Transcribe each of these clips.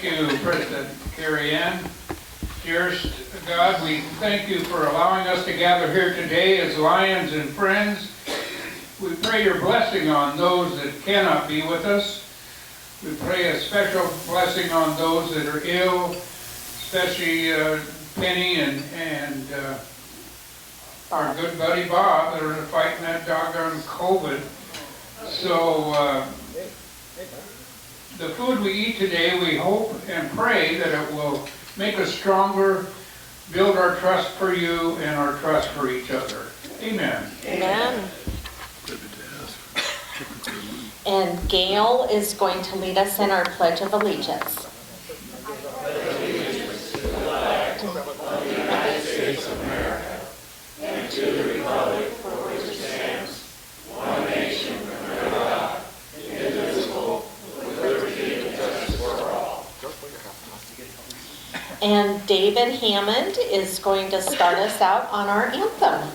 Thank you, President Carrie Ann. Dearest God, we thank you for allowing us to gather here today as Lions and friends. We pray your blessing on those that cannot be with us. We pray a special blessing on those that are ill, especially Penny and our good buddy Bob that are fighting that doggone COVID. So the food we eat today, we hope and pray that it will make us stronger, build our trust for you and our trust for each other. Amen. Amen. And Gail is going to lead us in our Pledge of Allegiance. And David Hammond is going to start us out on our anthem.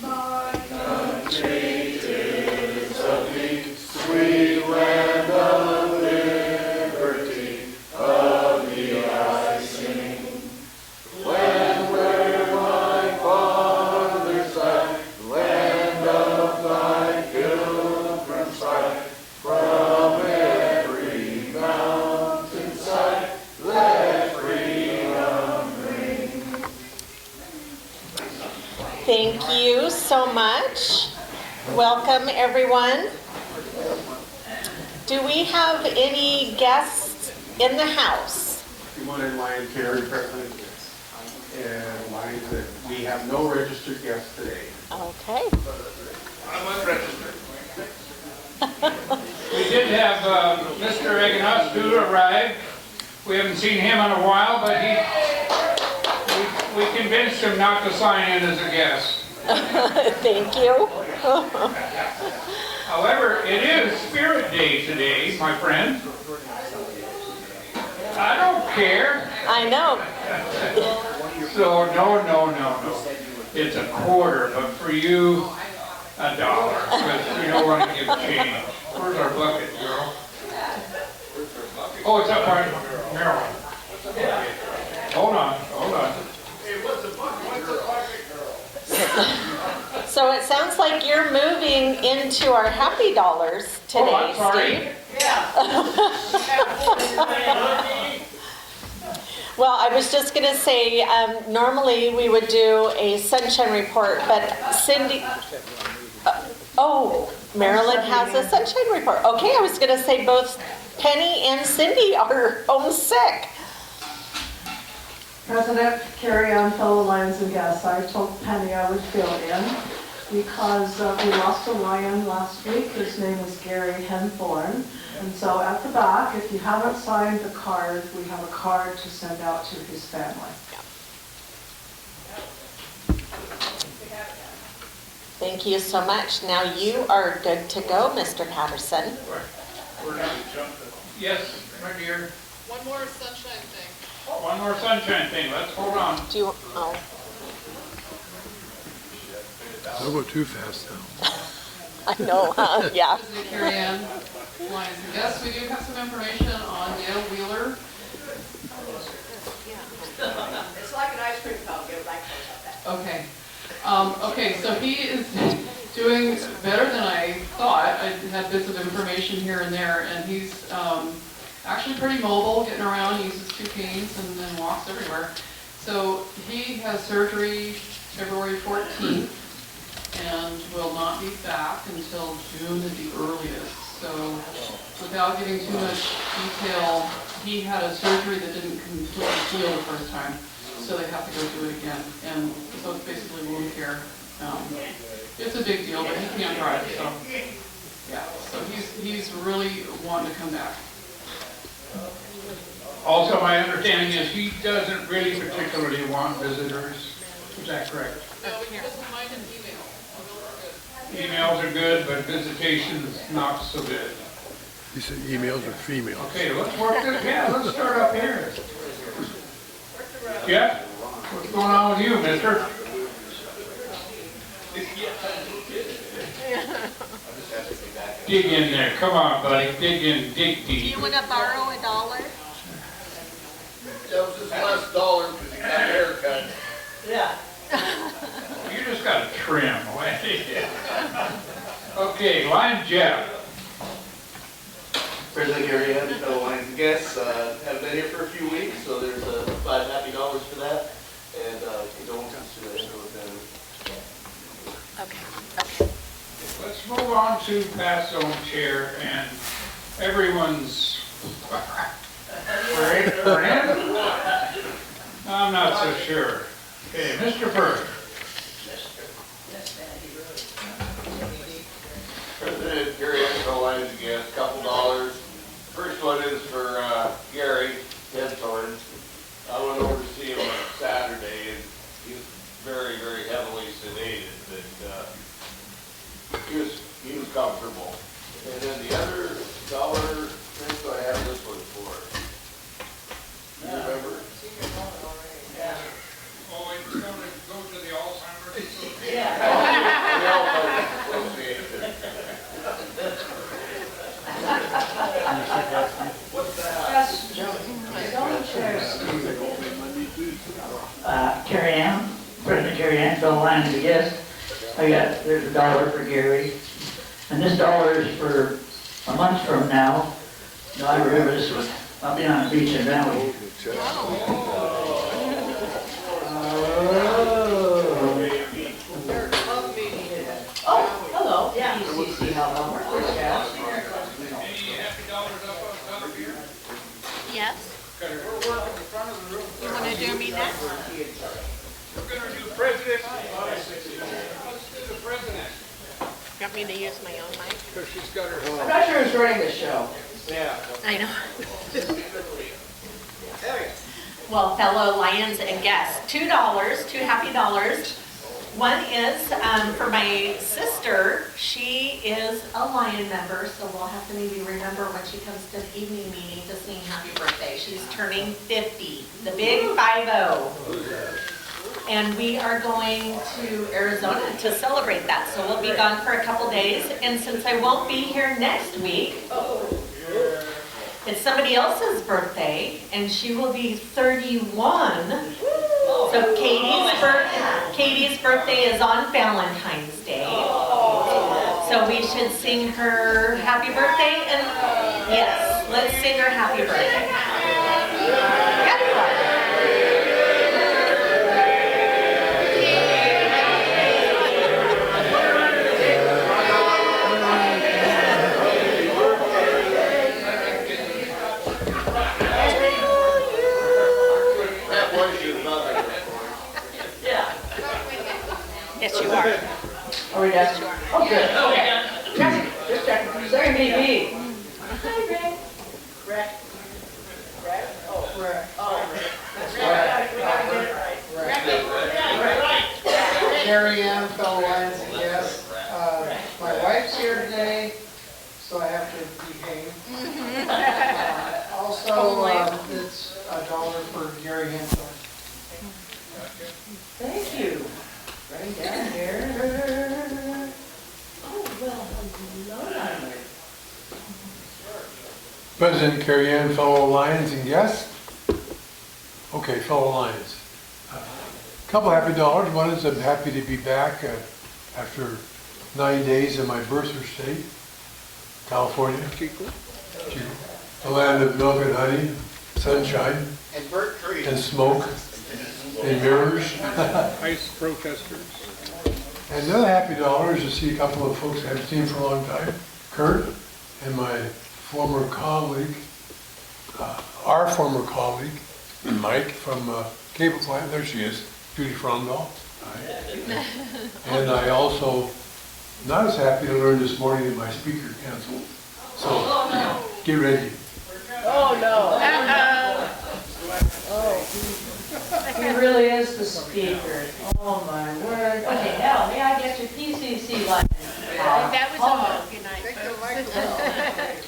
My country is of thee, sweet land of liberty, of thee I sing. Land where my fathers died, land of thy pilgrim side, from every mountainside, let freedom ring. Thank you so much. Welcome, everyone. Do we have any guests in the house? Good morning, Lion Terry, President, and Lions, that we have no registered guests today. Okay. I'm unregistered. We did have Mr. Agnostou arrive. We haven't seen him in a while, but we convinced him not to sign in as a guest. Thank you. However, it is Spirit Day today, my friend. I don't care. I know. So no. It's a quarter, but for you, $1, because we don't want to give change. Where's our bucket, girl? Oh, it's up by Maryland. Hold on. So it sounds like you're moving into our Happy Dollars today, Oh, I'm sorry. Steve. Well, I was just going to say, normally we would do a sunshine report, but Cindy, Marilyn has a sunshine report. Okay, I was going to say both Penny and Cindy are homesick. President Carrie Ann, fellow Lions and guests, I told Penny I would fill in because we lost a lion last week. His name is Gary Henthorne. And so at the back, if you haven't signed the card, we have a card to send out to his family. Thank you so much. Now you are good to go, Mr. Patterson. We're not jumping. Yes, my dear. One more sunshine thing. One more sunshine thing. Let's hold on. Do you, Don't go too fast now. I know, huh? Yeah. President Carrie Ann, Lions and guests, we do have some information on Dale Wheeler. It's like an ice cream cone, get a back about that. Okay. Okay, so he is doing better than I thought. I had bits of information here and there, and he's actually pretty mobile, getting around. He uses 2 canes and then walks everywhere. So he has surgery February 14th and will not be back until June at the earliest. So without giving too much detail, he had a surgery that didn't completely heal the first time, so they have to go do it again. And so it's basically wound care. It's a big deal, but he can't drive, so yeah. So he's really wanting to come back. Also, my understanding is he doesn't really particularly want visitors. Is that correct? No, he doesn't mind an email. Emails are good, but visitation's not so good. You said emails or females? Okay, let's work this. Yeah, let's start up here. Jeff, what's going on with you, mister? Dig in there, come on, buddy, dig in, dig Do deep. you want to borrow $1? That was his last dollar because he got a haircut. Yeah. You just gotta trim away. Okay, Lion Jeff. President Gary Ann, fellow Lions and guests, haven't been here for a few weeks, so there's $5 happy dollars for that, and condolences to the Inglewood family. Okay. Let's move on to Pat's own chair and everyone's friend? I'm not so sure. Okay, Mr. Burke. President Gary Ann, Lions again, a couple dollars. First one is for Gary Henthorn. I went over to see him on Saturday, and he was very, very heavily sedated, but he was comfortable. And then the other dollar, thing, so I have this one for. You remember? Oh, it's going to go to the Alzheimer's. Carrie Ann, President Carrie Ann, fellow Lions, I guess. There's $1 for Gary. And this dollar is for a month from now. No, I remember this one. I'll be on the beach in Valley. Oh, hello. Yeah. ECC, how long we're Any happy dollars up here? Yes. We're working in front of the room. You want to do me next? We're gonna do president. Let's do the president. You want me to use my own mic? Because she's got her. I'm not sure who's running the show. I know. Well, fellow Lions and guests, $2, 2 happy dollars. One is for my sister. She is a Lion member, so we'll have to maybe remember when she comes to the evening meeting to sing happy birthday. She's turning 50, the big 50. And we are going to Arizona to celebrate that, so we'll be gone for a couple days. And since I won't be here next week, it's somebody else's birthday, and she will be 31. So Katie's birthday is on Valentine's Day. So we should sing her happy birthday, and yes, let's sing her happy birthday. Happy birthday. Yes, you are. Are we done? Yes, you are. Oh, good. Okay. Checking, just checking. There may be. Hi, Greg. Greg. Greg? Oh, Greg. Oh, Greg. Carrie Ann, fellow Lions and guests. My wife's here today, so I have to behave. Also, it's $1 for Gary Henthorn. Thank you. Right down here. Oh, well, hello. President Carrie Ann, fellow Lions and guests. Okay, fellow Lions. Couple happy dollars. One is I'm happy to be back after 9 days in my birth state, California. Chico. The land of milk and honey, sunshine, And Bert Tree. and smoke, and mirrors. Ice protesters. And the other happy dollar is to see a couple of folks I haven't seen for a long time. Kurt and my former colleague, our former colleague, Mike from Cable Plant. There she is, Judy Fromdahl. And I also, not as happy to learn this morning that my speaker canceled. So, get ready. Oh, no. He really is the speaker. Oh, my word. Okay, now, may I get your PCC line? That was all. Good night.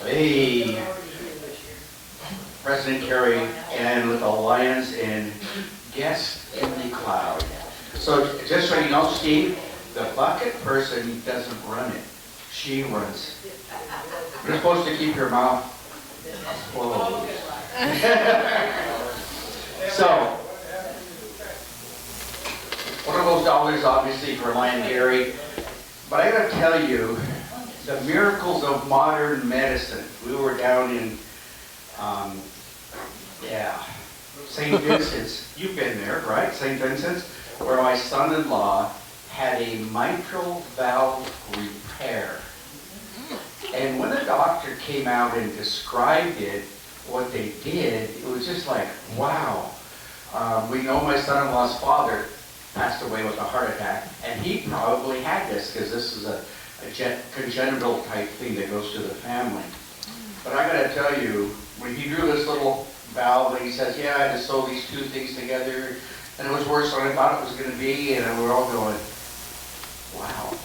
Hey, President Carrie Ann with the Lions and guests in the cloud. So just so you know, Steve, the bucket person doesn't run it. she was. You're supposed to keep your mouth closed. So, one of those dollars obviously for Lion Gary, but I gotta tell you, the miracles of modern medicine. We were down in, St. Vincent's. You've been there, right? St. Vincent's, where my son-in-law had a mitral valve repair. And when the doctor came out and described it, what they did, it was just like, wow. We know my son-in-law's father passed away with a heart attack, and he probably had this, because this is a congenital type thing that goes to the family. But I gotta tell you, when he drew this little valve, and he says, yeah, I had to sew these two things together, and it was worse than I thought it was gonna be, and we're all going, wow.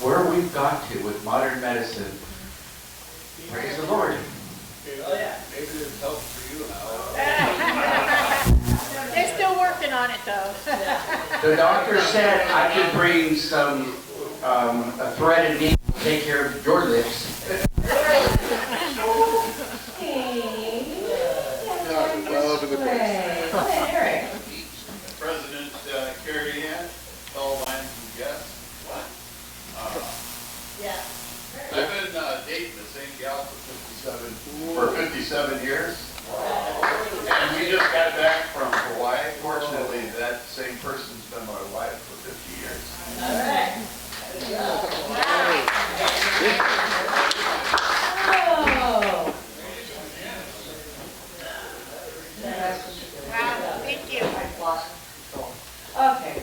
Where we've got to with modern medicine, praise the Lord. Oh, yeah. Maybe it's helpful for you now. They're still working on it though. The doctor said I could bring some, a thread and needle to take care of your lips. President Carrie Ann, fellow Lions and guests. Yeah. I've been dating the same gal for 57 years. And we just got back from Hawaii. Fortunately, that same person's been my wife for 50 years. All right. Oh. Wow, thank you. Okay.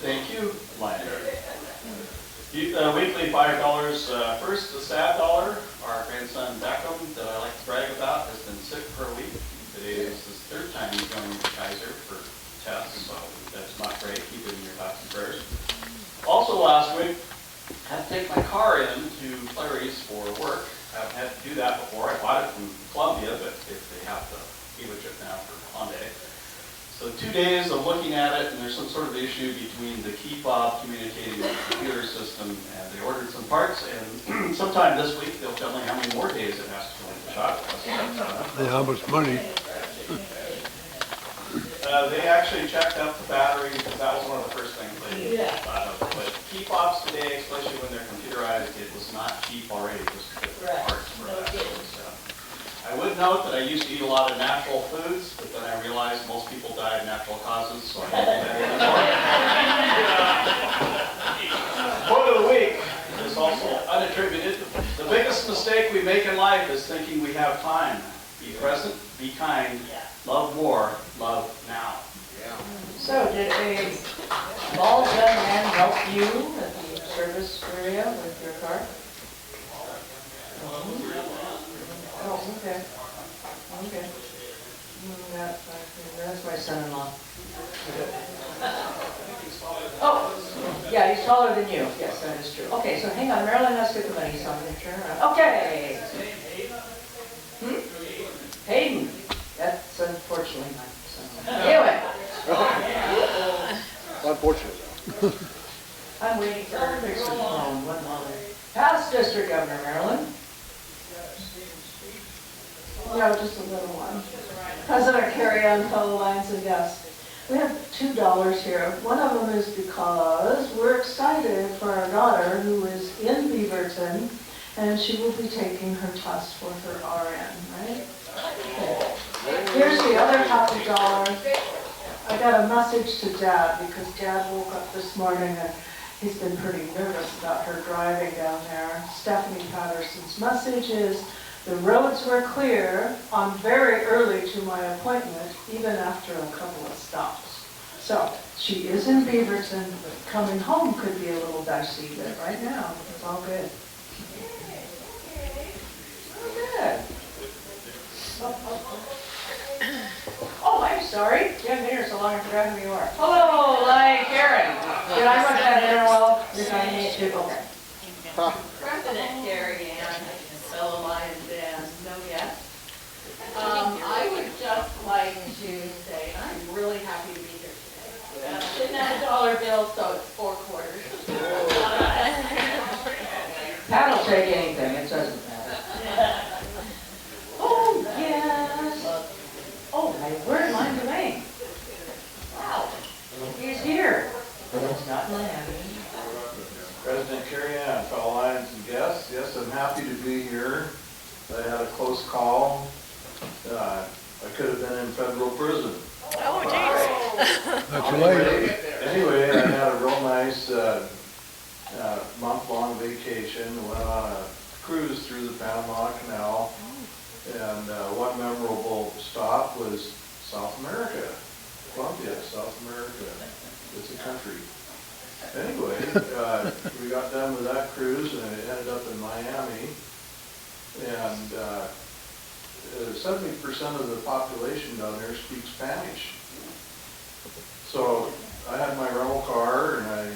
Thank you, Lion. Weekly $5. First, the sad dollar. Our grandson Beckham, that I like to brag about, has been sick for a week. Today is his third time he's going to Kaiser for tests, so that's not great. Keep it in your thoughts and prayers. Also last week, I had to take my car in to Clary's for work. I haven't had to do that before. I bought it from Columbia, but if they have the dealership now for Hyundai. So 2 days of looking at it, and there's some sort of issue between the key fob communicating with the computer system, and they ordered some parts, and sometime this week they'll tell me how many more days it has to go in the shop. And how much money? They actually checked out the battery, because that was one of the first things they thought of. But key fobs today, especially when they're computerized, it was not cheap already, just to get the parts for that. I would note that I used to eat a lot of natural foods, but then I realized most people die of natural causes, so I don't do that anymore. Quote of the week is also unattributed. The biggest mistake we make in life is thinking we have time. Be present, be kind, love more, love now. So did a bald young man help you at the service area with your car? Oh, okay. Okay. That's my son-in-law. Oh, yeah, he's taller than you. Yes, that is true. Okay, so hang on, Marilyn, let's get the money, so I'm going to turn around. Okay. Hayden. That's unfortunately my son-in-law. Anyway. Unfortunately. I'm waiting for her to fix her phone. One moment. Past District Governor Marilyn. No, just a little one. President Carrie Ann, fellow Lions and guests. We have $2 here. One of them is because we're excited for our daughter who is in Beaverton, and she will be taking her test for her RN, right? Okay. Here's the other $50. I got a message to Dad because Dad woke up this morning and he's been pretty nervous about her driving down there. Stephanie Patterson's message is, the roads were clear on very early to my appointment, even after a couple of stops. So she is in Beaverton, but coming home could be a little dicey, but right now it's all good. Good. Oh, I'm sorry. You haven't been here so long, I forgot who you are. Hello, Lion Karen. Did I run that dinner well? Did I need to? Okay. President Carrie Ann, fellow Lions and no guests. I would just like to say I'm really happy to be here today. Didn't have a dollar bill, so it's 4 quarters. Pat will take anything, it doesn't matter. Oh, yes. Oh, my word, Lions away. Wow, he's here. It's not Miami. President Carrie Ann, fellow Lions and guests, yes, I'm happy to be here. I had a close call. I could have been in federal prison. Oh, geez. Not too late. Anyway, I had a real nice month-long vacation. Went on a cruise through the Panama Canal, and one memorable stop was South America, Colombia, South America. It's a country. Anyway, we got done with that cruise and it ended up in Miami, and 70% of the population down there speaks Spanish. So I had my rental car and I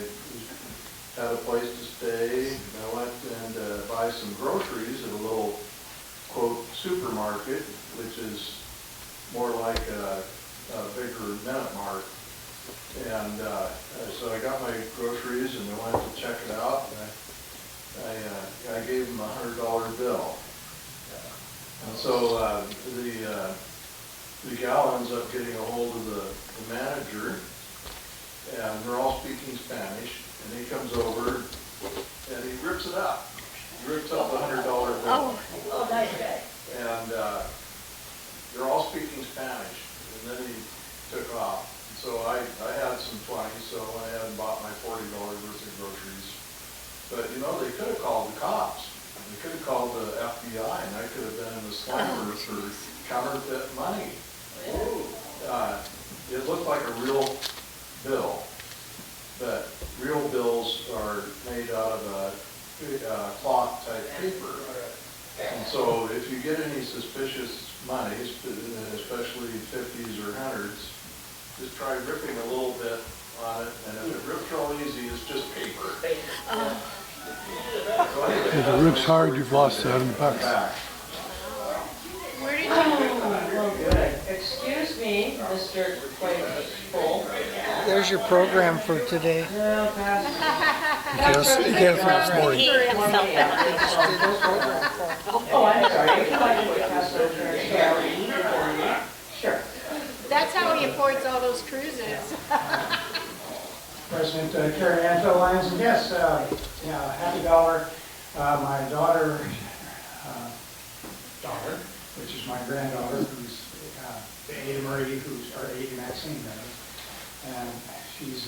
had a place to stay. I went and buy some groceries at a little, quote, supermarket, which is more like a bigger Minute Mart. And so I got my groceries and I went to check it out, and I gave them a $100 bill. And so the gal ends up getting a hold of the manager, and they're all speaking Spanish, and he comes over and he rips it up. He rips up the $100 bill. Oh, nice guy. And they're all speaking Spanish, and then he took off. So I had some 20, so I went ahead and bought my $40 worth of groceries. But you know, they could have called the cops. They could have called the FBI, and I could have been in the slammer for counterfeit money. It looked like a real bill, but real bills are made out of a cloth type paper. And so if you get any suspicious money, especially 50s or 100s, just try ripping a little bit on it, and if it rips real easy, it's just paper. So anyway, If it rips hard, you've lost $7. back. Where did Well, good. Excuse me, Mr. Claypool. There's your program for today. No, pass. You can't from this morning. Oh, I'm sorry. Would you like to pass over to Carrie? Sure. That's how he affords all those cruises. President Carrie Ann, fellow Lions and guests, happy dollar. My daughter, which is my granddaughter, who's Ada Marie, or Ada Maxine, rather, and she's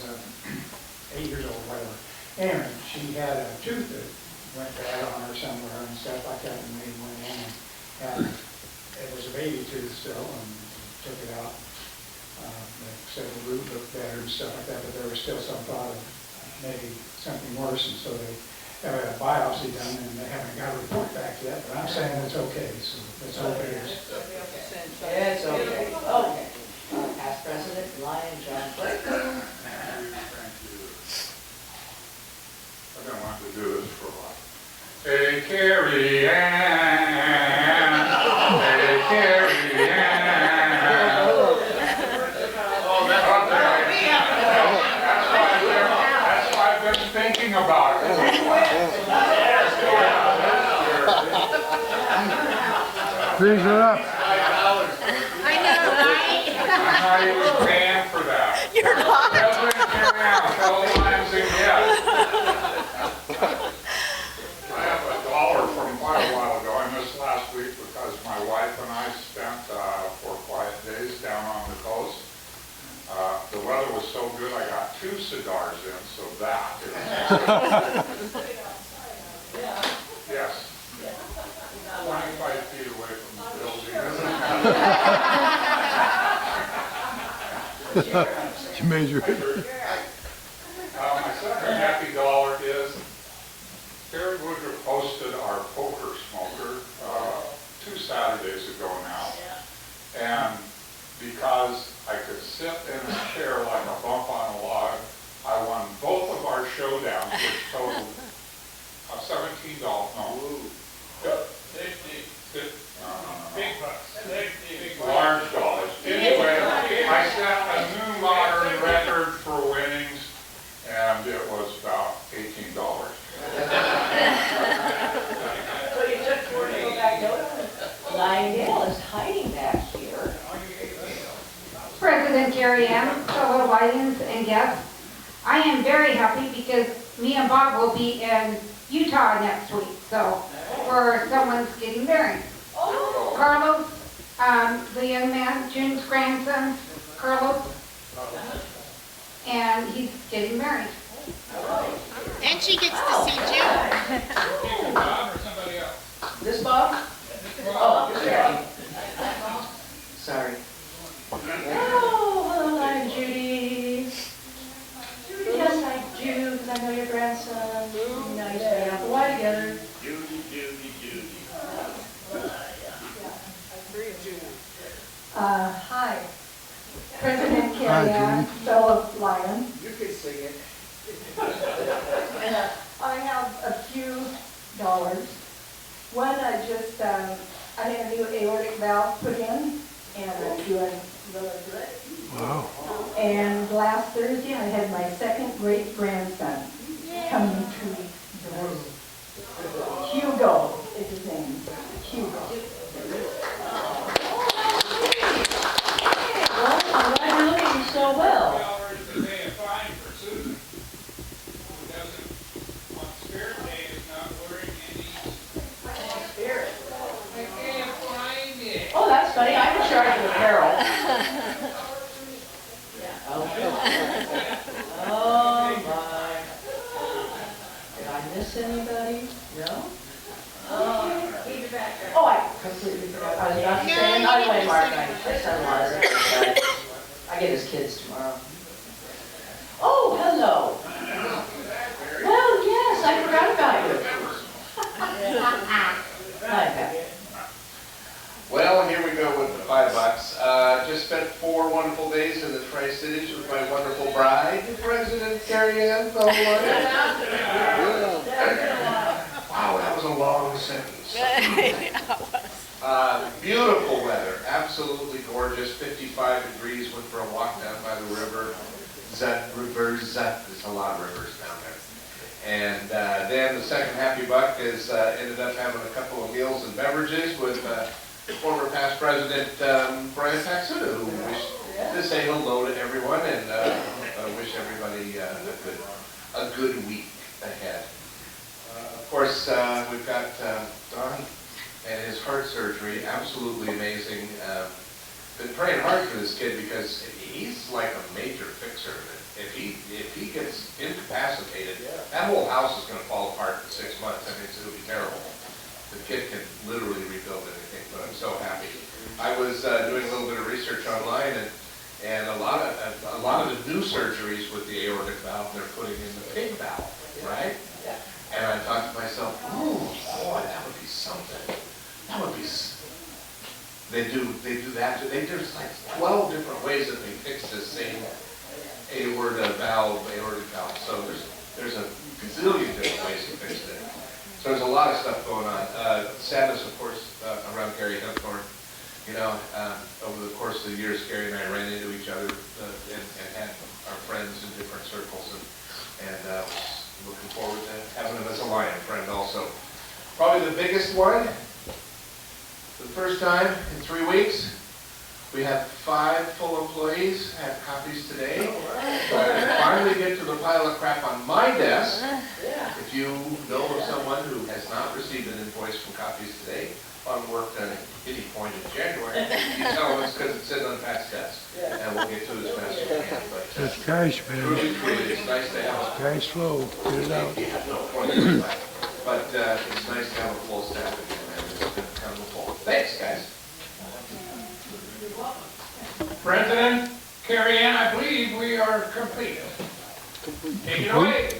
8 years old, whatever. Anyway, she had a tooth that went bad on her somewhere and stuff like that, and they went in and it was a baby tooth still, and took it out. They said the root looked better and stuff like that, but there was still some thought of maybe something worse, and so they have a biopsy done, and they haven't got a report back yet, but I'm saying it's okay, so let's hope it is. It's okay. Okay. Past President Lion John Claypool. I don't want to do this for a while. Hey, Carrie Ann, hey, Carrie Ann. Oh, that's why I've been thinking about it. Freeze it up. I know, right? I'm not even paying for that. You're not. President Carrie Ann, fellow Lions and guests. I have $1 from quite a while ago. I missed last week because my wife and I spent 4 quiet days down on the coast. The weather was so good, I got 2 cigars in, so that is... Yes. 25 feet away from the building, isn't it? You major. My second happy dollar is Terry Woodruff hosted our poker smoker 2 Saturdays ago now. And because I could sit in a chair like a bump on a log, I won both of our showdowns, which totaled $17. No. Big bucks. Large dollars. Anyway, I set a new modern record guest. I am very happy because me and Bob will be in Utah next week, so, for someone's getting married. Carlos, the young man, June's grandson, Carlos, and he's getting married. And she gets to see June. Bob or somebody else? This Bob? Oh, okay. Sorry. Oh, hello, I'm Judy. Yes, I do, because I know your grandson. Nice to have a while together. Judy. Hi. President Carrie Ann, fellow Lion. You can sing it. I have a few dollars. One, I had a new aortic valve put in, and I'm doing really good. Wow. And last Thursday, I had my second great grandson coming to the world. Hugo is his name. Hugo. Well, I'm glad you're looking so well. $2 to pay a fine for Susan, who doesn't, on Spirit Day, is not wearing any. Spirit. I can't find it. Oh, that's funny. I can charge you apparel. Oh, my. Did I miss anybody? No? Oh, I completely forgot. I was about to say, by the way, Mark, my son Margaret. I get his kids tomorrow. Oh, hello. Well, yes, I forgot about you. Hi, Pat. Well, here we go with the $5. Just spent 4 wonderful days in the Tri-Cities with my wonderful bride, President Carrie Ann Feldline. Wow, that was a long sentence. Beautiful weather, absolutely gorgeous, 55 degrees, went for a walk down by the river. There's a lot of rivers down there. And then the second happy buck is ended up having a couple of meals and beverages with former past President Brian Taxuda, who wished to say hello to everyone and wish everybody a good week ahead. Of course, we've got Don and his heart surgery, absolutely amazing. Been praying hard for this kid because he's like a major fixer. If he gets incapacitated, that whole house is going to fall apart in 6 months. I mean, it's going to be terrible. The kid can literally rebuild anything, but I'm so happy. I was doing a little bit of research online, and a lot of the new surgeries with the aortic valve, they're putting in the pig valve, right? And I thought to myself, oh boy, that would be something. That would be. They do that. There's like 12 different ways that they fix this same aortic valve. So there's a gazillion different ways to fix it. So there's a lot of stuff going on. Sadness, of course, around Gary Henthorne. You know, over the course of the years, Gary and I ran into each other and had our friends in different circles, and looking forward to having him as a Lion friend also. Probably the biggest one, for the first time in 3 weeks, we have 5 full employees, have copies today. So I can finally get to the pile of crap on my desk. If you know of someone who has not received an invoice from copies today, on work done at any point in January, you tell them it's because it's sitting on Pat's desk. And we'll get to it as fast as we can. But That's cash, man. truly, it's nice to have a Cash flow, get it out. but it's nice to have a full staff again, man. It's been kind of a full. Thanks, guys. President Carrie Ann, I believe we are complete. Take it away.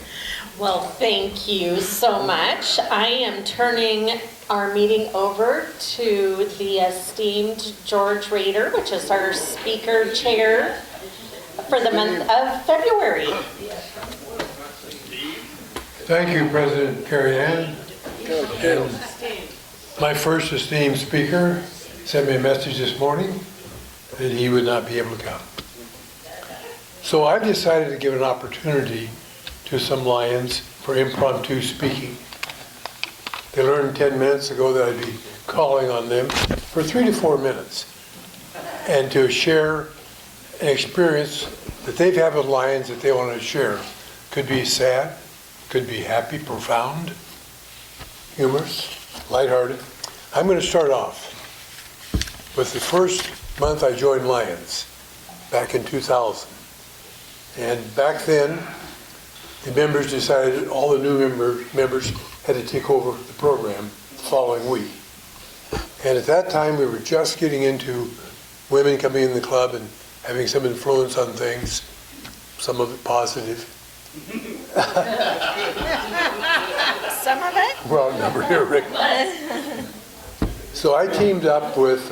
Well, thank you so much. I am turning our meeting over to the esteemed George Rader, which is our speaker chair for the month of February. Thank you, President Carrie Ann. And my first esteemed speaker sent me a message this morning that he would not be able to come. So I've decided to give an opportunity to some Lions for impromptu speaking. They learned 10 minutes ago that I'd be calling on them for 3 to 4 minutes and to share an experience that they've had with Lions that they want to share. Could be sad, could be happy, profound, humorous, lighthearted. I'm going to start off with the first month I joined Lions, back in 2000. And back then, the members decided all the new members had to take over the program the following week. And at that time, we were just getting into women coming in the club and having some influence on things, some of it positive. Some of it? Well, number here, Rick. So I teamed up with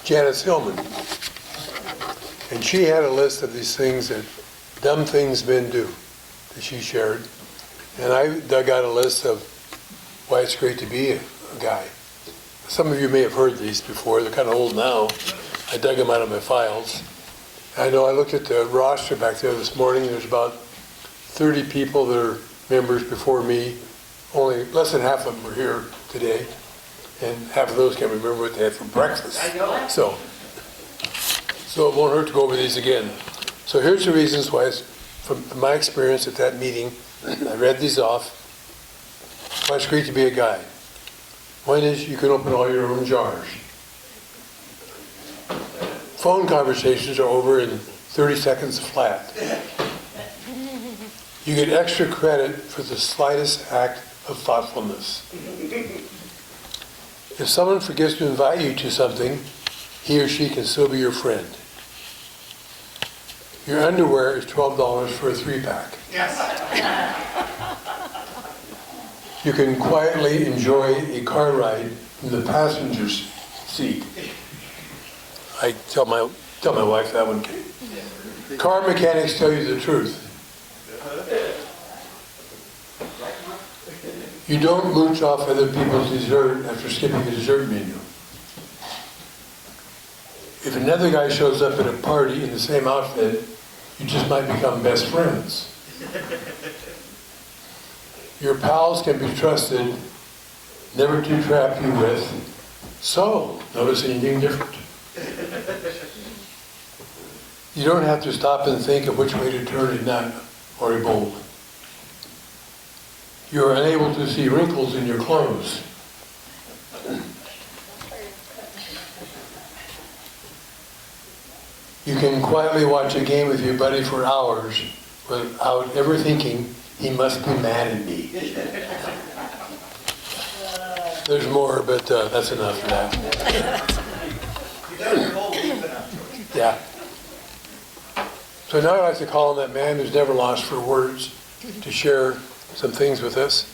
Janice Hillman, and she had a list of these things that dumb things men do that she shared, and I dug out a list of why it's great to be a guy. Some of you may have heard these before. They're kind of old now. I dug them out of my files. I know I looked at the roster back there this morning. There's about 30 people that are members before me. Only less than half of them are here today, and half of those can't remember what they had for breakfast. I know. So it won't hurt to go over these again. So here's the reasons why, from my experience at that meeting, I read these off, why it's great to be a guy. One is you can open all your own jars. Phone conversations are over in 30 seconds flat. You get extra credit for the slightest act of thoughtfulness. If someone forgets to invite you to something, he or she can still be your friend. Your underwear is $12 for a 3-pack. Yes. You can quietly enjoy a car ride in the passenger's seat. I tell my wife that one. Car mechanics tell you the truth. You don't mooch off other people's dessert after skipping the dessert menu. If another guy shows up at a party in the same outfit, you just might become best friends. Your pals can be trusted, never to trap you with, so, notice anything different. You don't have to stop and think of which way to turn a nut or a bolt. You are unable to see wrinkles in your clothes. You can quietly watch a game with your buddy for hours without ever thinking, he must be mad at me. There's more, but that's enough for that. Yeah. So now I'd like to call on that man who's never lost for words to share some things with us,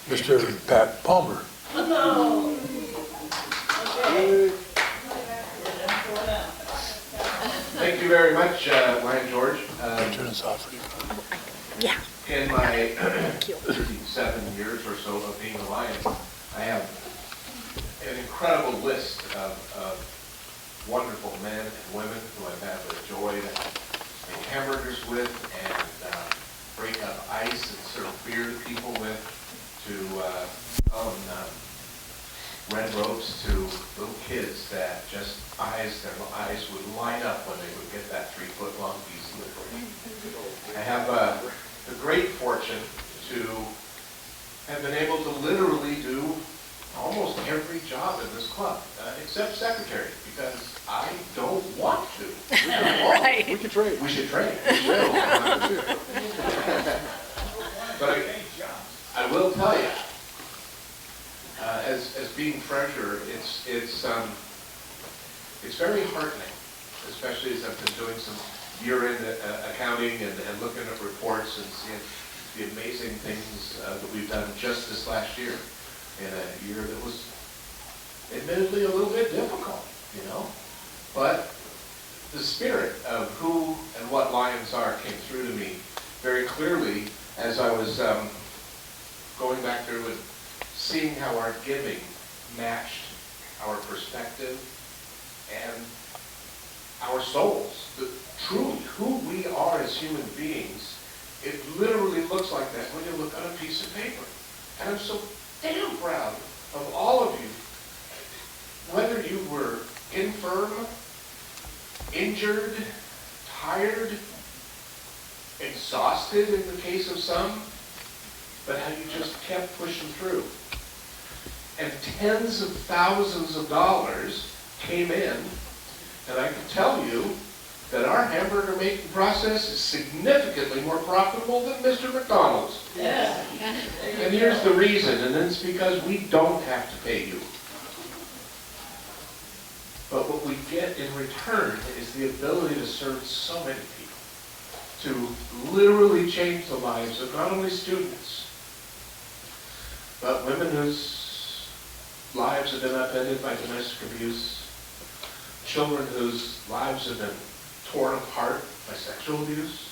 Mr. Pat Palmer. Thank you very much, Lion George. Turn this off for you. Yeah. In my 37 years or so of being a Lion, I have an incredible list of wonderful men and women who I've had the joy to make hamburgers with and break up ice and serve beer to people with, to red ropes to little kids that just their eyes would light up when they would get that 3-foot-long piece of liquid. I have the great fortune to have been able to literally do almost every job in this club, except secretary, because I don't want to. Right. We could trade. We should trade. But I will tell you, as being treasurer, it's very heartening, especially as I've been doing some year-end accounting and looking at reports and seeing the amazing things that we've done just this last year, in a year that was admittedly a little bit difficult, but the spirit of who and what Lions are came through to me very clearly as I was going back through and seeing how our giving matched our perspective and our souls. Truly, who we are as human beings, it literally looks like that when you look on a piece of paper. And I'm so damn proud of all of you, whether you were infirm, injured, tired, exhausted in the case of some, but how you just kept pushing through. And tens of thousands of dollars came in, and I can tell you that our hamburger making process is significantly more profitable than Mr. McDonald's. Yeah. And here's the reason, and it's because we don't have to pay you. But what we get in return is the ability to serve so many people, to literally change the lives of not only students, but women whose lives have been upended by domestic abuse, children whose lives have been torn apart by sexual abuse.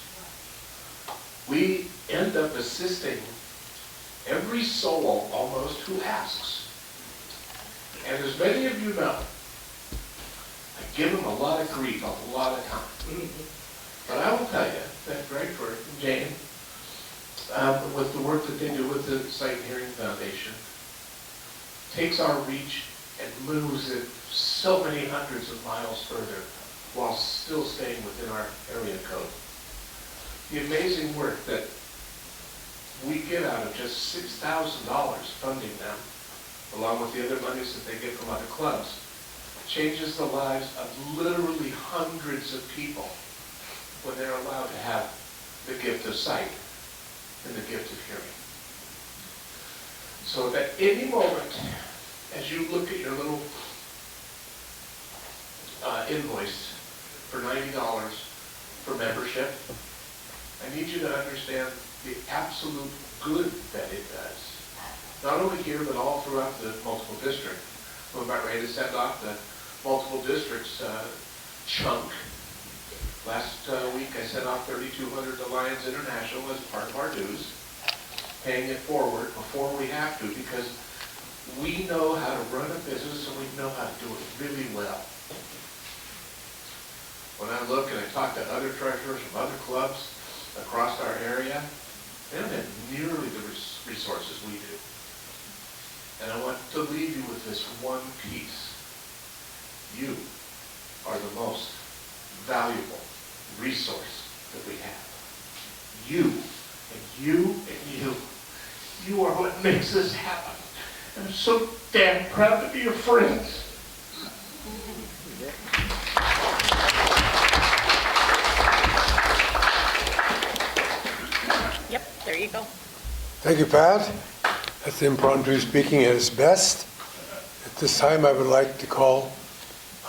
We end up assisting every soul almost who asks. And as many of you know, I give them a lot of grief a lot of time. But I will tell you that Greg Ford and Jane, with the work that they do with the Sight and Hearing Foundation, takes our reach and moves it so many hundreds of miles further while still staying within our area code. The amazing work that we get out of just $6,000 funding them, along with the other monies that they get from other clubs, changes the lives of literally hundreds of people when they're allowed to have the gift of sight and the gift of hearing. So at any moment, as you look at your little invoice for $90 for membership, I need you to understand the absolute good that it does. Not only here, but all throughout the multiple district. We're about ready to send off the multiple districts chunk. Last week I sent off 3,200 to Lions International as part of our dues, paying it forward before we have to, because we know how to run a business and we know how to do it really well. When I look and I talk to other treasurers from other clubs across our area, they don't have nearly the resources we do. And I want to leave you with this one piece. You are the most valuable resource that we have. You, and you, and you. You are what makes this happen. I'm so damn proud to be your friends. Yep, there you go. Thank you, Pat. That's impromptu speaking at its best. At this time, I would like to call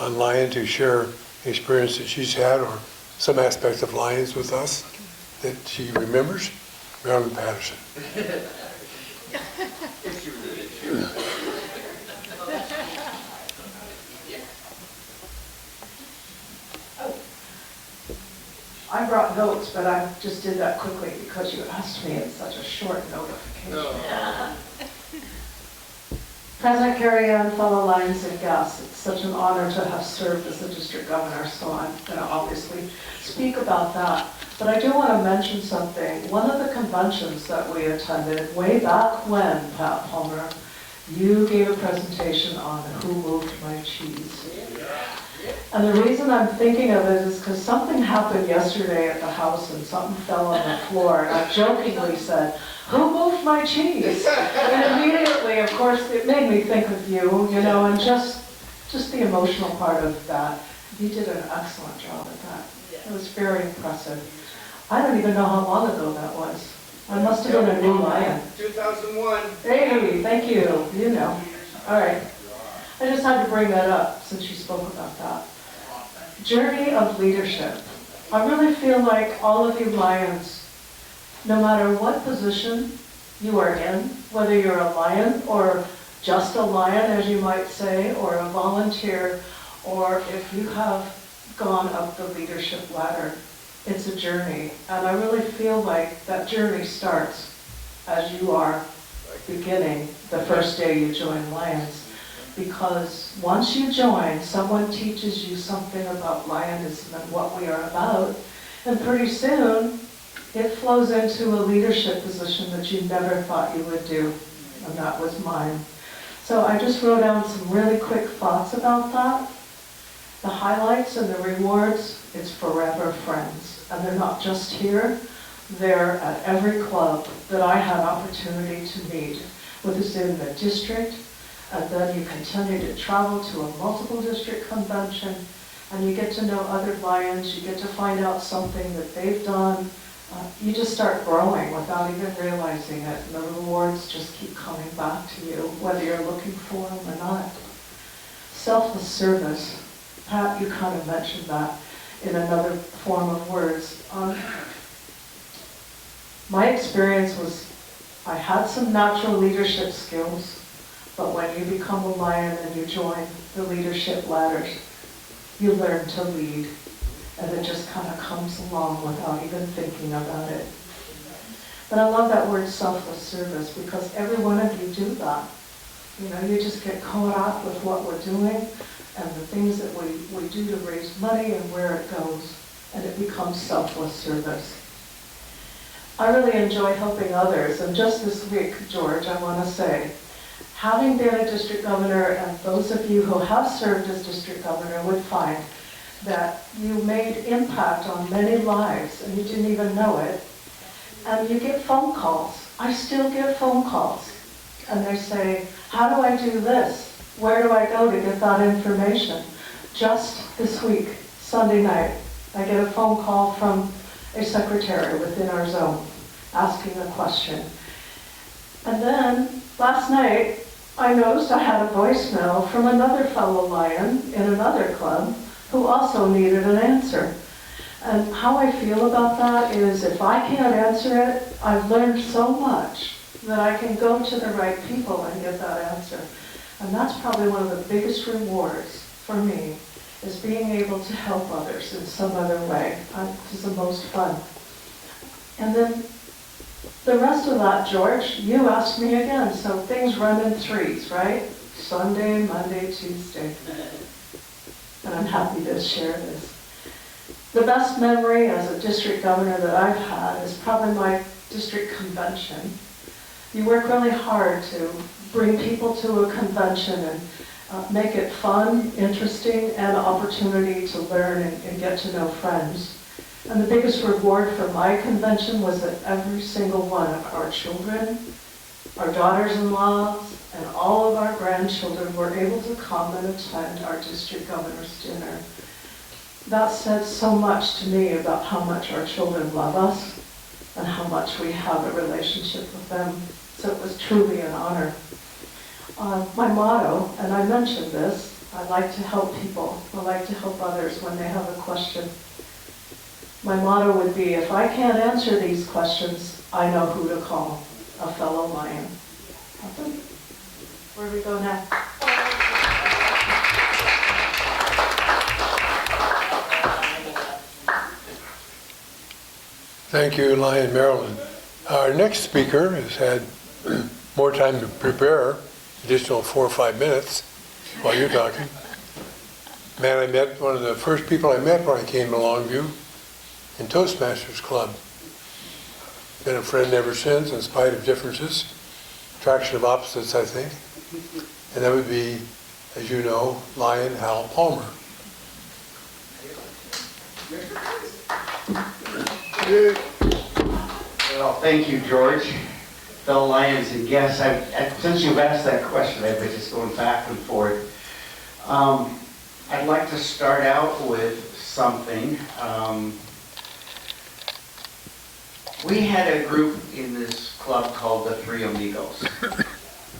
on Lion to share experience that she's had or some aspects of Lions with us that she remembers. Marilyn Patterson. I brought notes, but I just did that quickly because you asked me in such a short notification. President Carrie Ann, fellow Lions and guests, it's such an honor to have served as the district governor, so I'm going to obviously speak about that. But I do want to mention something. One of the conventions that we attended way back when, Pat Palmer, you gave a presentation on Who Moved My Cheese. And the reason I'm thinking of it is because something happened yesterday at the house and something fell on the floor. And I jokingly said, "Who moved my cheese?" And immediately, of course, it made me think of you, you know, and just the emotional part of that. You did an excellent job at that. It was very impressive. I don't even know how long ago that was. I must have been a new Lion. 2001. Hey, thank you. You know. All right. I just had to bring that up since you spoke about that. Journey of leadership. I really feel like all of you Lions, no matter what position you are in, whether you're a Lion or just a Lion, as you might say, or a volunteer, or if you have gone up the leadership ladder, it's a journey. And I really feel like that journey starts as you are beginning the first day you join Lions. Because once you join, someone teaches you something about Lionism and what we are about, and pretty soon it flows into a leadership position that you never thought you would do, and that was mine. So I just wrote down some really quick thoughts about that. The highlights and the rewards, it's forever friends. And they're not just here, there at every club that I had opportunity to meet, whether it's in the district, and then you continue to travel to a multiple district convention, and you get to know other Lions, you get to find out something that they've done. You just start growing without even realizing it, and the rewards just keep coming back to you, whether you're looking for them or not. Selfless service, Pat, you kind of mentioned that in another form of words. My experience was I had some natural leadership skills, but when you become a Lion and you join the leadership ladders, you learn to lead, and it just kind of comes along without even thinking about it. But I love that word selfless service, because every one of you do that. You know, you just get caught up with what we're doing and the things that we do to raise money and where it goes, and it becomes selfless service. I really enjoy helping others, and just this week, George, I want to say, having been a district governor, and those of you who have served as district governor would find that you made impact on many lives and you didn't even know it. And you get phone calls. I still get phone calls. And they say, how do I do this? Where do I go to get that information? Just this week, Sunday night, I get a phone call from a secretary within our zone asking a question. And then last night, I noticed I had a voicemail from another fellow Lion in another club who also needed an answer. And how I feel about that is if I can't answer it, I've learned so much that I can go to the right people and get that answer. And that's probably one of the biggest rewards for me, is being able to help others in some other way. This is the most fun. And then the rest of that, George, you asked me again, so things run in threes, right? Sunday, Monday, Tuesday. And I'm happy to share this. The best memory as a district governor that I've had is probably my district convention. You work really hard to bring people to a convention and make it fun, interesting, and an opportunity to learn and get to know friends. And the biggest reward for my convention was that every single one of our children, our daughters-in-law, and all of our grandchildren were able to come and attend our district governor's dinner. That said so much to me about how much our children love us and how much we have a relationship with them. So it was truly an honor. My motto, and I mentioned this, I like to help people. I like to help others when they have a question. My motto would be, if I can't answer these questions, I know who to call, a fellow Lion. Where do we go now? Thank you, Lion Marilyn. Our next speaker has had more time to prepare, additional 4 or 5 minutes while you're talking. Man, I met one of the first people I met when I came to Longview in Toastmasters Club. Been a friend ever since, in spite of differences. Attraction of opposites, I think. And that would be, as you know, Lion Hal Palmer. Well, thank you, George. Fellow Lions and guests, since you've asked that question, I've been just going back and forth. I'd like to start out with something. We had a group in this club called the Three Amigos.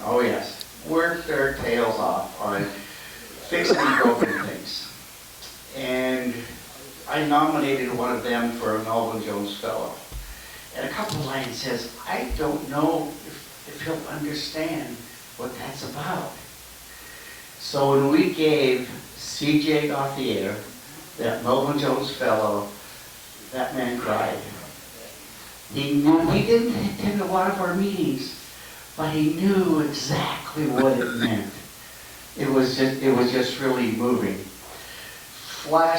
Oh yes, worked their tails off on fixing broken things. And I nominated one of them for a Melvin Jones Fellow. And a couple of Lions says, I don't know if he'll understand what that's about. So when we gave C.J. Gauthier that Melvin Jones Fellow, that man cried. He knew, he didn't attend a lot of our meetings, but he knew exactly what it meant. It was just really moving. Going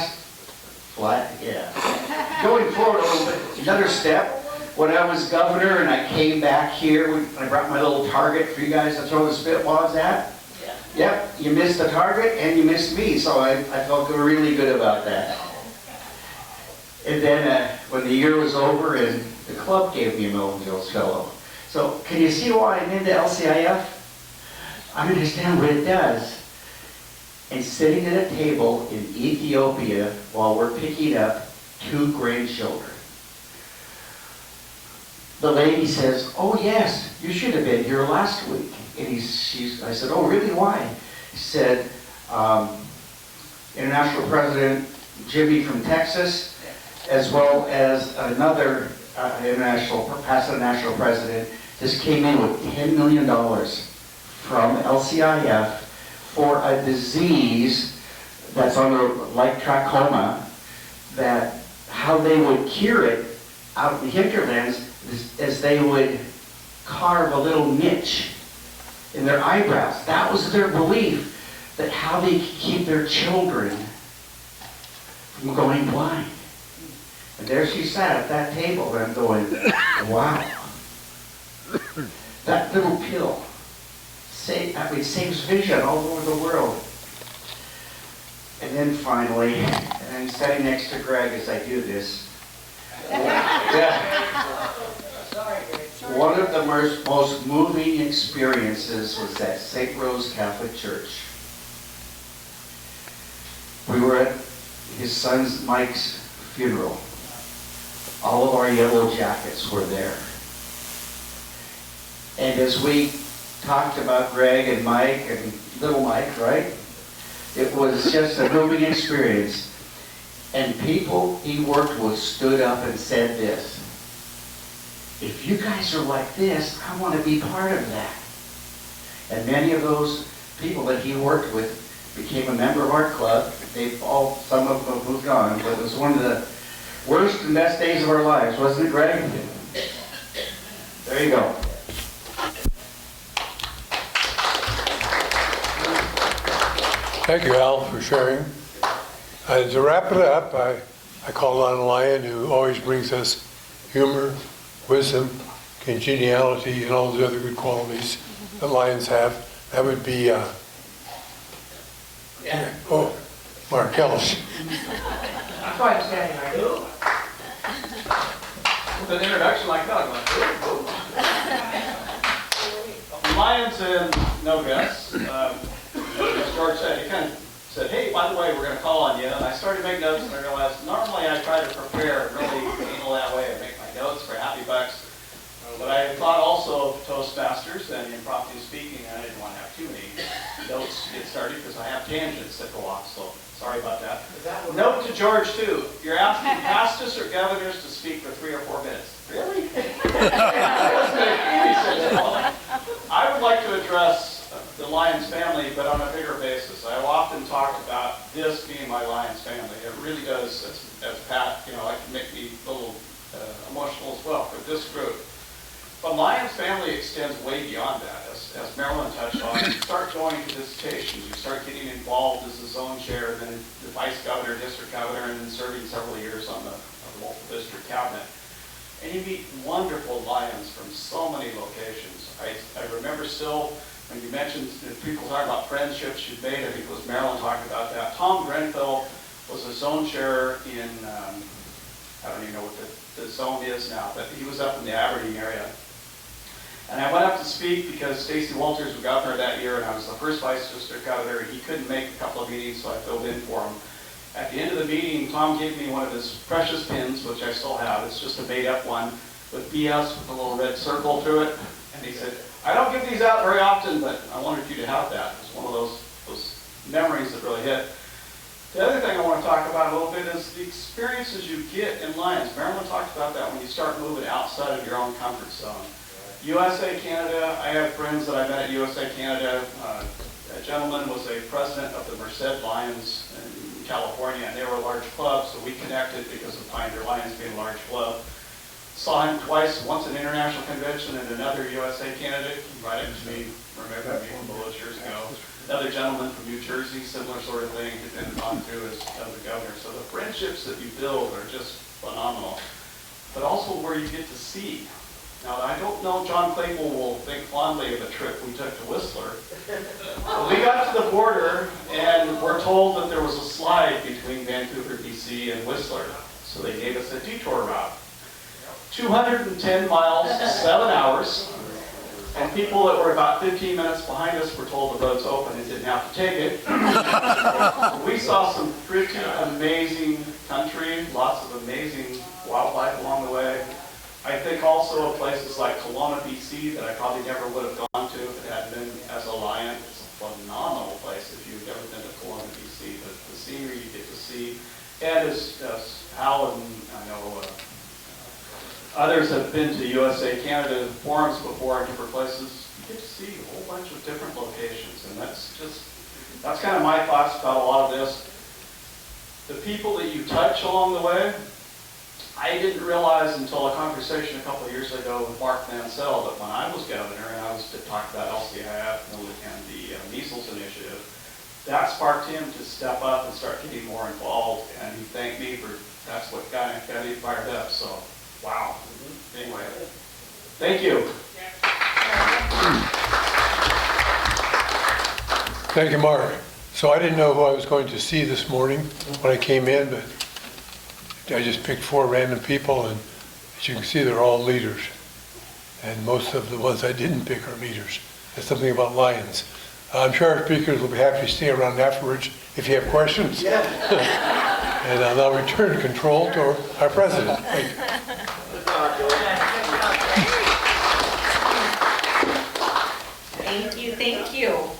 forward a little bit, another step. When I was governor and I came back here, I brought my little target for you guys to throw the spitballs at. Yep, you missed the target and you missed me, so I felt really good about that. And then when the year was over and The club gave me a Melvin Jones Fellow. So can you see why I'm into LCIF? I understand what it does. And sitting at a table in Ethiopia while we're picking up 2 grandchildren. The lady says, "Oh yes, you should have been here last week." And I said, "Oh really, why?" He said, International President Jimmy from Texas, as well as another past national president, just came in with $10 million from LCIF for a disease that's like trachoma, that how they would cure it out in the hinterlands is they would carve a little niche in their eyebrows. That was their belief, that how they could keep their children from going blind. And there she sat at that table, and I'm going, wow. That little pill saves vision all over the world. And then finally, and I'm sitting next to Greg as I do this, one of the most moving experiences was at St. Rose Catholic Church. We were at his son's Mike's funeral. All of our yellow jackets were there. And as we talked about Greg and Mike and little Mike, right? It was just a moving experience. And people he worked with stood up and said this: "If you guys are like this, I want to be part of that." And many of those people that he worked with became a member of our club. Some of them have moved on, but it was one of the worst and best days of our lives, wasn't it, Greg? There you go. Thank you, Al, for sharing. To wrap it up, I called on Lion, who always brings us humor, wisdom, congeniality, and all the other good qualities that lions have. That would be, Mark Ellis. That's why I'm standing right here. With an introduction like that, I'm like, ooh. Lions and no guests. As George said, he kind of said, "Hey, by the way, we're going to call on you." And I started to make notes, and I realized normally I try to prepare really anal that way. I make my notes for Happy Bucks. But I thought also of Toastmasters and impromptu speaking, and I didn't want to have too many notes to get started because I have tangents that go off, so sorry about that. Note to George, too. You're asking pastors or governors to speak for 3 or 4 minutes. Really? I would like to address the Lions family, but on a bigger basis. I often talk about this being my Lions family. It really does, as Pat, like to make me a little emotional as well for this group. But Lions family extends way beyond that. As Marilyn touched on, you start going to visitations, you start getting involved as the zone chair, and then the vice governor, district governor, and then serving several years on the local district cabinet. And you meet wonderful Lions from so many locations. I remember still, when you mentioned people talking about friendships you've made, I think it was Marilyn talking about that. Tom Grenfell was a zone chair in, I don't even know what the zone is now, but he was up in the Aberdeen area. And I went up to speak because Stacy Walters was governor that year, and I was the first vice district governor, and he couldn't make a couple of meetings, so I filled in for him. At the end of the meeting, Tom gave me one of his precious pins, which I still have. It's just a made-up one with BS with a little red circle through it. And he said, "I don't give these out very often, but I wanted you to have that." It's one of those memories that really hit. The other thing I want to talk about a little bit is the experiences you get in Lions. Marilyn talked about that when you start moving outside of your own comfort zone. USA Canada, I have friends that I met at USA Canada. A gentleman was a president of the Merced Lions in California, and they were a large club, so we connected because of Pioneer Lions being a large club. Saw him twice, once at an international convention and another USA Canada. He invited to me, remember me from those years ago. Another gentleman from New Jersey, similar sort of thing, had been gone through as the governor. So the friendships that you build are just phenomenal. But also where you get to see. Now, I don't know John Claypool will think fondly of a trip we took to Whistler. We got to the border, and we're told that there was a slide between Vancouver, BC, and Whistler. So they gave us a detour route. 210 miles, 7 hours. And people that were about 15 minutes behind us were told the road's open and didn't have to take it. We saw some pretty amazing country, lots of amazing wildlife along the way. I think also of places like Kelowna, BC, that I probably never would have gone to if it hadn't been as a Lion. It's a phenomenal place if you've ever been to Kelowna, BC. The scenery you get to see, and as Hal and I know others have been to USA Canada forums before in different places, you get to see a whole bunch of different locations, and that's kind of my thoughts about a lot of this. The people that you touch along the way, I didn't realize until a conversation a couple of years ago with Mark Mansell that when I was governor and I was to talk about LCIF and the measles initiative, that sparked him to step up and start getting more involved, and he thanked me for, that's what got me fired up, so wow. Anyway, thank you. Thank you, Mark. So I didn't know who I was going to see this morning when I came in, but I just picked 4 random people, and as you can see, they're all leaders. And most of the ones I didn't pick are leaders. That's something about Lions. I'm sure our speakers will be happy to stay around afterwards if you have questions. Yeah. And I'll now return control to our president. Thank you. Thank you.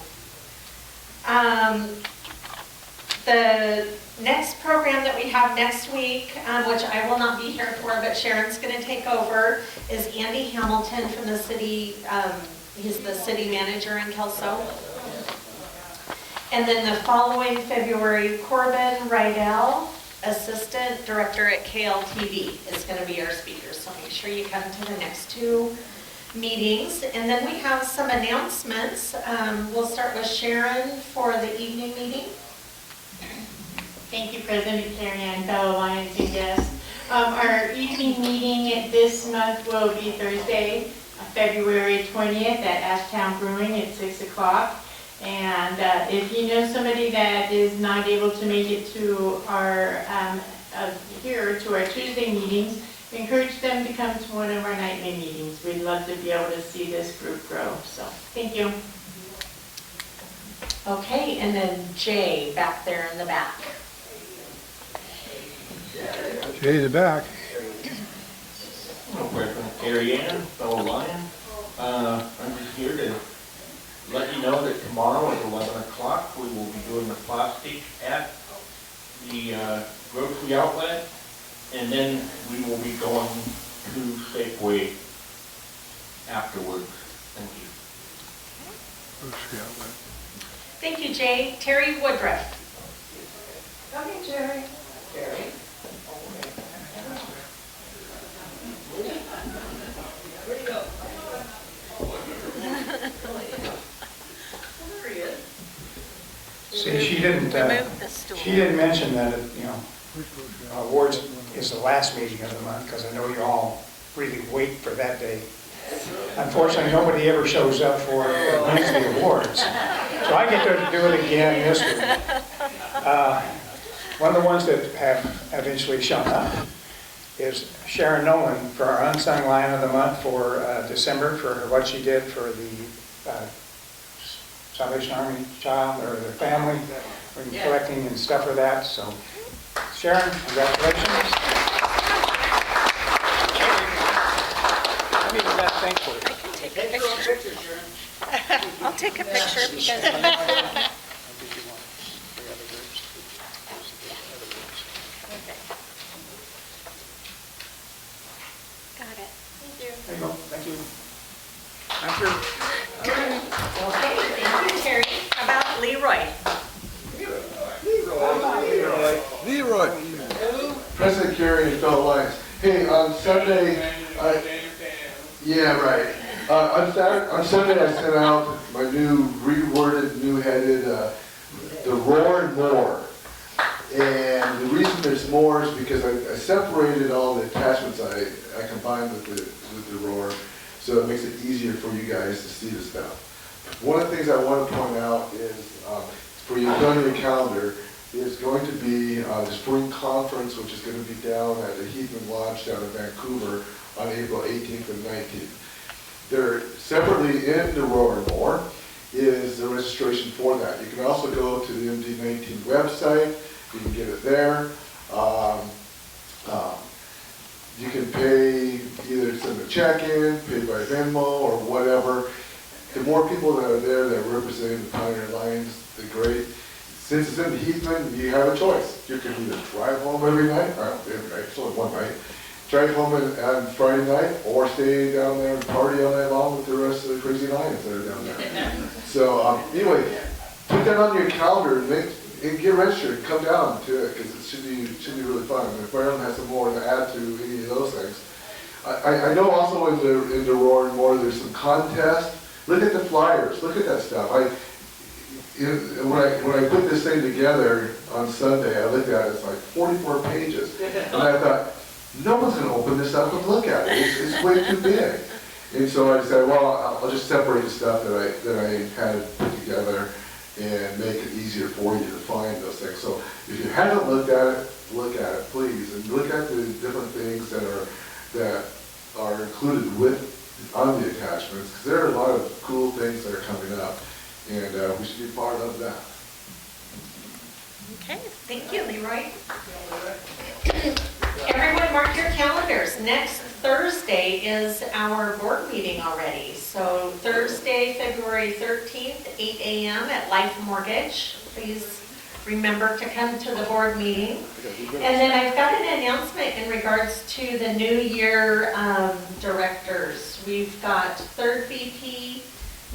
The next program that we have next week, which I will not be here for, but Sharon's going to take over, is Andy Hamilton from the city. He's the city manager in Kelso. And then the following February, Corbin Rydell, assistant director at KLTV, is going to be our speaker. So make sure you come to the next 2 meetings. And then we have some announcements. We'll start with Sharon for the evening meeting. Thank you, President Carrie Ann, fellow Lions and guests. Our evening meeting this month will be Thursday, February 20th at Ashtown Brewing at 6 o'clock. And if you know somebody that is not able to make it to our here to our Tuesday meetings, we encourage them to come to one of our nightly meetings. We'd love to be able to see this group grow. So, thank you. Okay, and then Jay back there in the back. Jay in the back. Hello, President Carrie Ann, fellow Lion. I'm just here to let you know that tomorrow at 11 o'clock we will be doing the plastic at the grocery outlet, and then we will be going to Safeway afterwards. Thank you. Grocery outlet. Thank you, Jay. Terry Woodruff. Come here, Jerry. Terry. Where'd he go? See, she didn't mention that, awards is the last meeting of the month, because I know you all really wait for that day. Unfortunately, nobody ever shows up for Wednesday awards. So I get to do it again this week. One of the ones that have eventually shown up is Sharon Nolan for our Unsung Lion of the Month for December, for what she did for the Salvation Army child or their family, when collecting and stuff for that. So Sharon, congratulations. I mean, that's thankful. I can take a picture. I'll take a picture because. Got it. Thank you. There you go. Thank you. Thank you. Okay, thank you, Terry. How about Leroy? Leroy. President Carey and fellow Lions. Hey, on Sunday, yeah, right. On Sunday, I sent out my new reworded, new-headed, the Roar and More. And the reason there's more is because I separated all the attachments I combined with the Roar, so it makes it easier for you guys to see the stuff. One of the things I want to point out is, for you on your calendar, is going to be the spring conference, which is going to be down at the Heathman Lodge down in Vancouver on April 18th and 19th. There, separately in the Roar is the registration for that. You can also go to the MD19 website, you can get it there. You can pay, either send a check in, pay by Venmo or whatever. The more people that are there that represent the Pioneer Alliance, the great. Since it's in Heathman, you have a choice. You can either drive home every night, it's only one night, drive home on Friday night, or stay down there and party all night long with the rest of the crazy Lions that are down there. So anyway, put that on your calendar and get registered. Come down to it because it should be really fun. And if Marilyn has some more to add to any of those things, I know also in the Roar and More there's some contests. Look at the flyers. Look at that stuff. When I put this thing together on Sunday, I looked at it. It's like 44 pages, and I thought, no one's going to open this up and look at it. It's way too big. And so I decided, well, I'll just separate the stuff that I had put together and make it easier for you to find those things. So if you haven't looked at it, look at it, please, and look at the different things that are included on the attachments, because there are a lot of cool things that are coming up, and we should be part of that. Okay, thank you, Leroy. Everyone mark your calendars. Next Thursday is our board meeting already. So Thursday, February 13th, 8 a.m. at Life Mortgage. Please remember to come to the board meeting. And then I've got an announcement in regards to the new year directors. We've got 3rd VP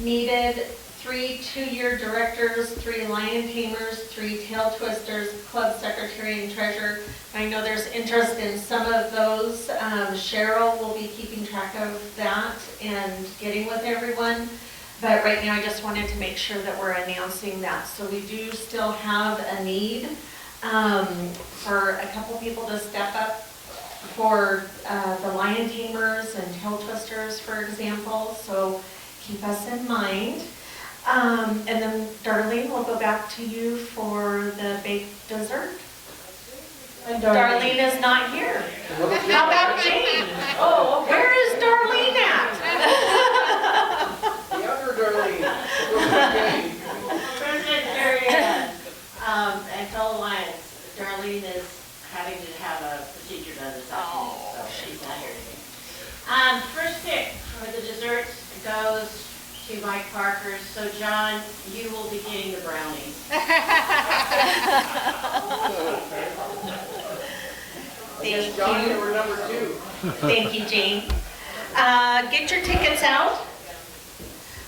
needed, 3 two-year directors, 3 lion tamers, 3 tail twisters, club secretary and treasurer. I know there's interest in some of those. Cheryl will be keeping track of that and getting with everyone. But right now I just wanted to make sure that we're announcing that. So we do still have a need for a couple people to step up for the lion tamers and tail twisters, for example. So keep us in mind. And then Darlene, we'll go back to you for the baked dessert. And Darlene is not here. How about Jane? Oh, where is Darlene at? The other Darlene. President Darian, and fellow Lions, Darlene is having to have a procedure done this afternoon, so she's not here today. First pick for the desserts goes to Mike Parker. So John, you will be getting the brownies. Thank John, you. we're number 2. Thank you, Jane. Get your tickets out.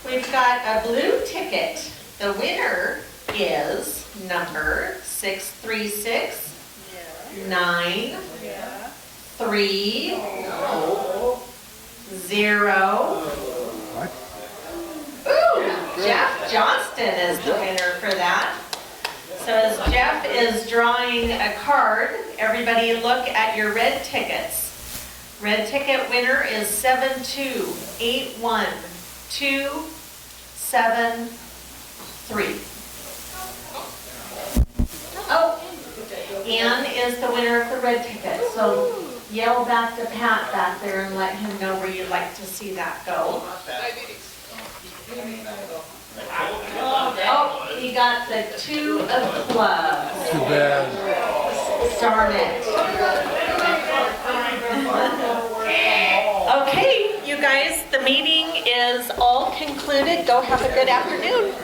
We've got a blue ticket. The winner is number 63693. What? Ooh, Jeff Johnston is the winner for that. So as Jeff is drawing a card, everybody look at your red tickets. Red ticket winner is 7281273. Oh, Ann is the winner of the red ticket. So yell back to Pat back there and let him know where you'd like to see that go. Oh, he got the 2 of clubs. Too bad. Darn it. Okay, you guys, the meeting is all concluded. Go have a good afternoon.